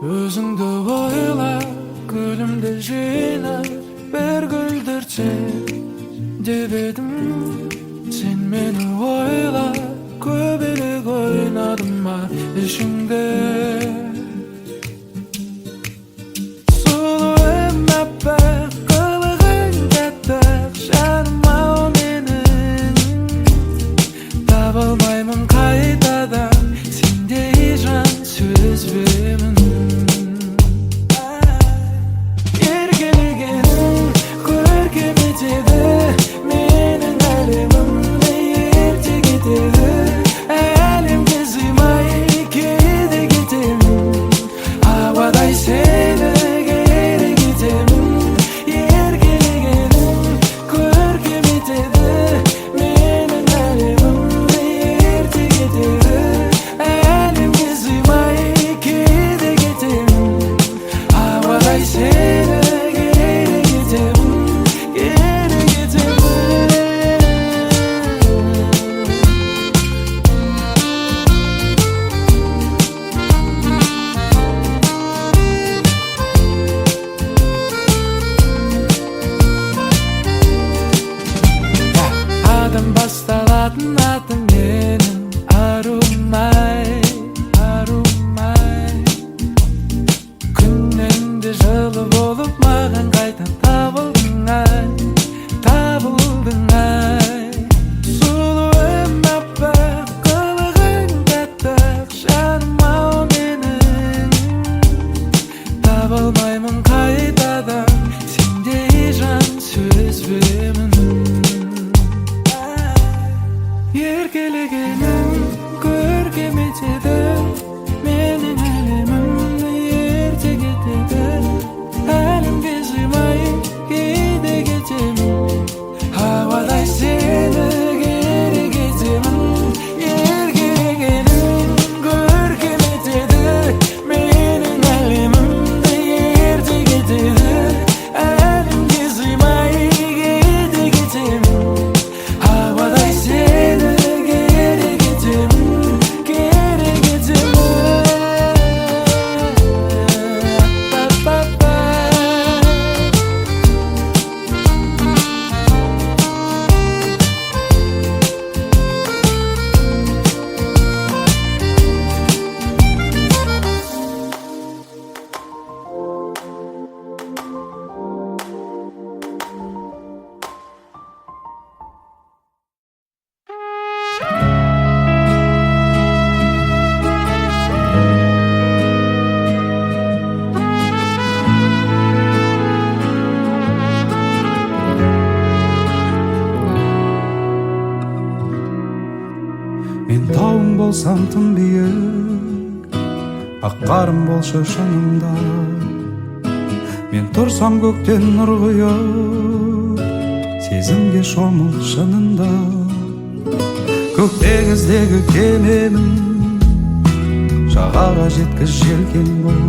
Өзіңді ойлап гүлімді жинап бір гүлдерше деп едім. Сен мені ойлап көбірек ойнадың ба ішіңде? Сұлуым аппақ, қылығың тәтті, жаным-ау менің. Таба алмаймын қайтадан сендей жан сөзбемін. Басталатын атың менің арумай, арумай. Күннен де жылы болып маған қайта табылдың ай, табылдың ай. Сұлуым аппақ, қылығың тәтті, жаным-ау менің. Таба алмаймын қайтадан сендей жан сөзбемін. Еркелегенің көркем етеді менің әлемімді, ерте кетеді. Әлемге сыймай кейде кетемін, ауадай сені керек етемін. Еркелегенің көркем етеді менің әлемімді, ерте кетеді. Әлемге сыймай кейде кетемін, ауадай сені Мен тауың болсам тым биік, ақ қарым болшы шынымда. Мен тұрсам көктен нұр құйып, сезімге шомыл шынында. Көк теңіздегі кемемін, жағаға жеткіз желкен бол.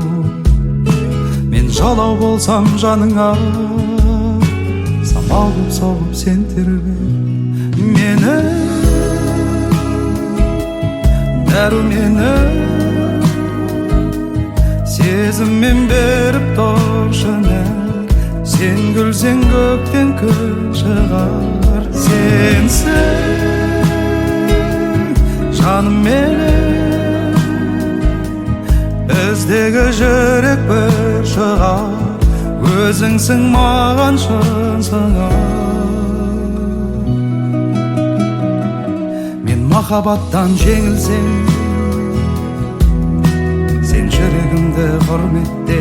Мен жалау болсам жаныңа, самал боп соғып сен тербе мені. Дәрумені сезіммен беріп тұршыны. Сен күлсең көктен күн шығар. Сенсің жаным менің, біздегі жүрек бір шығар. Өзіңсің маған шын сыңар. Махаббаттан жеңілсең, сен жүрегімді құрметте.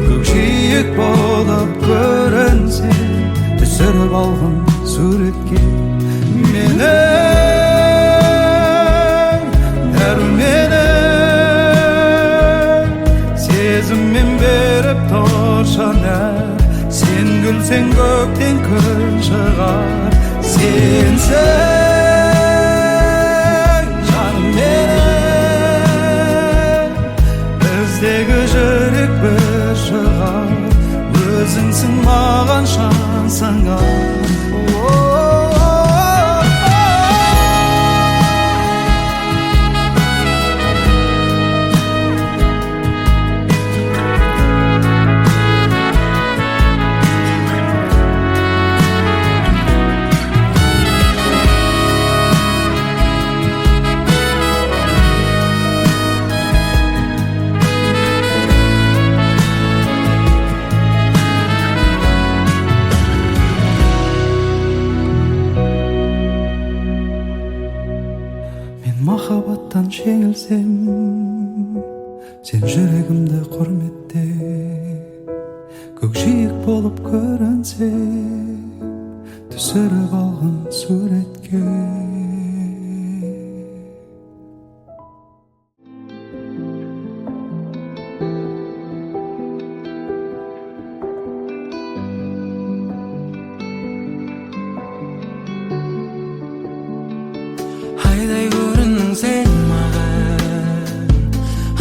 Көкжиек болып көрінсең, түсіріп алғын суретке мені. Дәрумені сезіммен беріп тұршыны. Сен күлсең көктен күн шығар. Сенсің өзіңсің маған шансың махаббаттан жеңілсем сен жүрегімді құрметте көкжиек болып көрінсе түсіріп алған суретке айдай көріндің сен маған,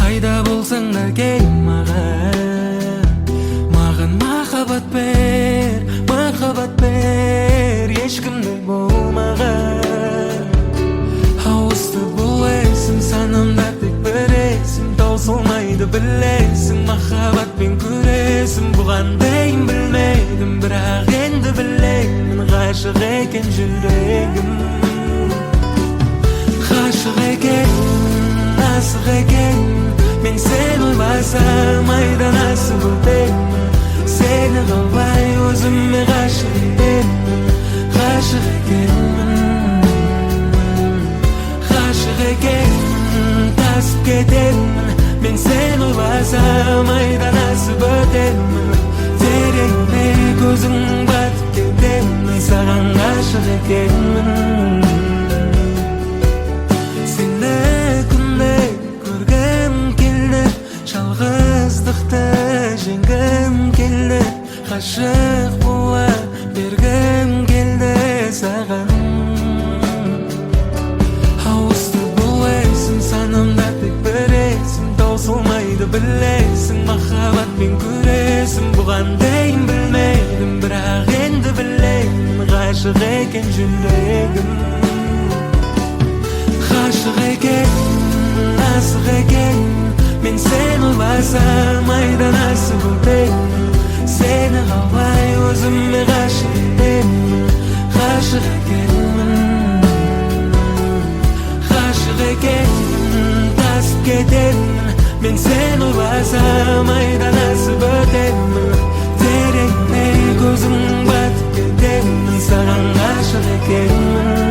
айда болсаң да кел маған махаббат бер ешкімді болмаған. Ауысты бұл есім санамда тек бір есім, таусылмайды білесің, махаббатпен күресім. Бұған дейін білмедім, бірақ енді білемін, ғашық екен жүрегім. Ғашық екен, асық екен, мен сені ойласам айдан асып өтемін. Сені қалай өзіме ғашық етемін, ғашық екенмін. Ғашық екенмін, тасып кетемін, мен сені ойласам айдан асып өтемін. Тереңде көзің батып кетемін, саған ғашық екенмін. Жеңгім келді, ғашық бола бергім келді саған. Ауысты бұл есім санамда тек бір есім, таусылмайды білесің, махаббатпен күресім. Бұған дейін білмедім, бірақ енді білемін, ғашық екен жүрегім. Ғашық екен, асық екен, мен сені ойласам айдан асып өтемін. Сені қалай өзіме ғашық етемін, ғашық екенмін. Ғашық екенмін, тасып кетемін, мен сені ойласам айдан асып өтемін. Тереңде көзің батып кетемін, саған ғашық екенмін.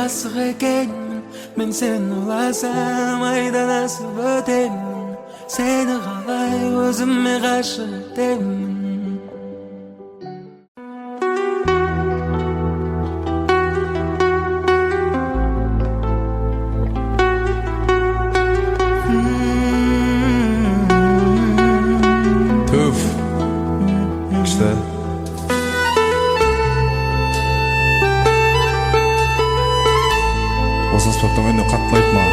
Асық екенмін, мен сені ойласам айдан асып өтемін. Сені қалай өзіме ғашық етемін. Түф, күшті. Осы аспаптан өнді қатты айтма.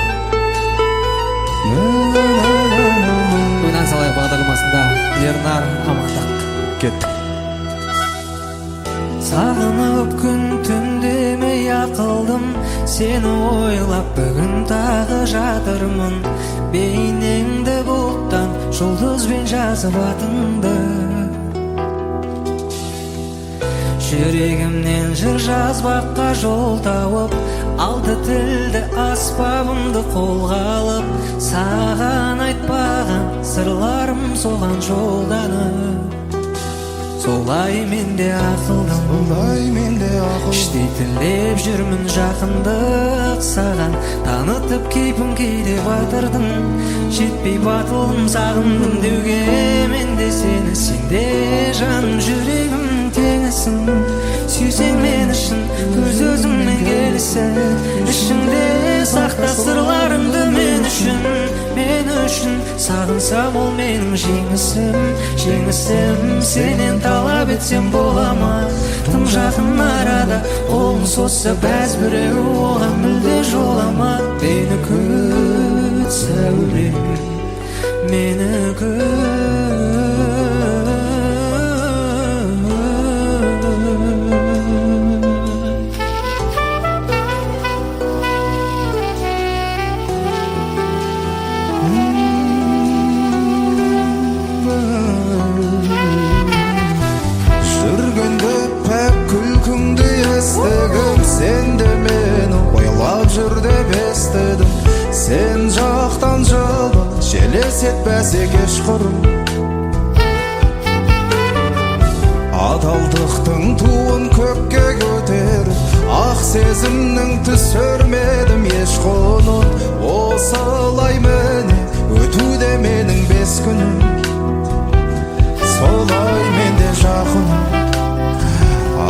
Өнән салайық бағдарламасында Ернар Амандық. Кеттік. Сағынып күн түндемей ақылдым, сені ойлап бүгін тағы жатырмын. Бейнеңді бұлттан жұлдызбен жазып атыңды. Жүрегімнен жыр жазбаққа жол тауып, алды тілді аспабымды қолға алып, саған айтпаған сырларым соған жолданып. Солай менде ақылдым, іштей тілеп жүрмін жақындық саған. Танытып кейпін кейде батырдың, жетпей батылым сағындым деуге. Менде сені, сенде жаным жүрегім теңісің. Сүйсең мен үшін көз өзіңмен келісі, ішіңде сақта сырларыңды мен үшін үшін сағынсам ол менің жеңісім, жеңісім. Сенен талап етсем бола ма? Тым жақын арада қолын созса бәз біреу, оған мүлде жолама. Мені күт сәулем, мені жүргенде пәк күлкіңді естігім, сен де мені ойлап жүр деп естідім. Сен жақтан жылы желес етпәсе кешқұрым, адалдықтың туын көкке көтеріп, ақ сезімнің түсірмедім еш құнын. Осылай міне өтуде менің 5 күнім, солай менде жақыным.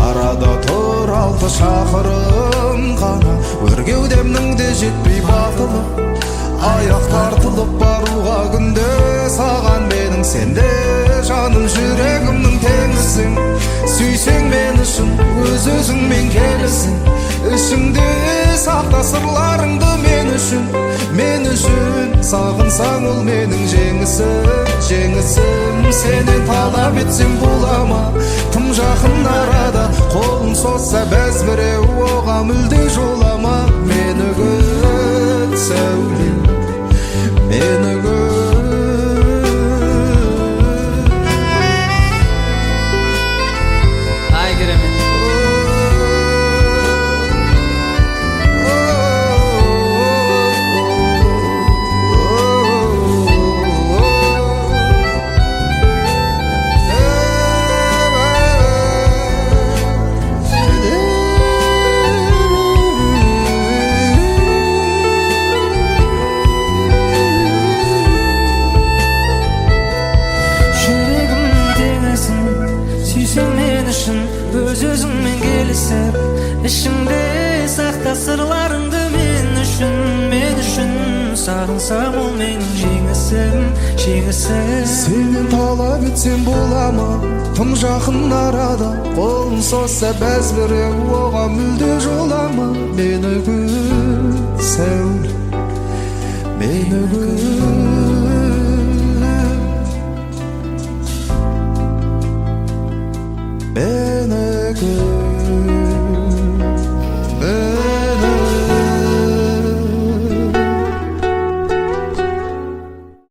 Арада тұр 6 шақырым ғана, өр кеудемнің де жетпей батылы. Аяқ тартылып баруға күнде саған менің, сенде жаным жүрегімнің теңізсің. Сүйсең мен үшін өз өзіңмен келісің, ішіңде сақта сырларыңды мен үшін, мен үшін. Сағынсаң ол менің жеңісім, жеңісім. Сенен талап етсем бола ма? Тым жақын арада қолын созса бәз біреу, оған мүлде жолама. Мені күт сәулем, мені күт. Ай керемет. Сүйсең мен үшін өз өзіңмен келісіп, ішіңде сақта сырларыңды мен үшін, мен үшін. Сағынсам ол менің жеңісім, жеңісім. Сенен талап етсем бола ма? Тым жақын арада қолын созса бәз біреу, оған мүлде жолама. Мені күт сәулем, мені күт.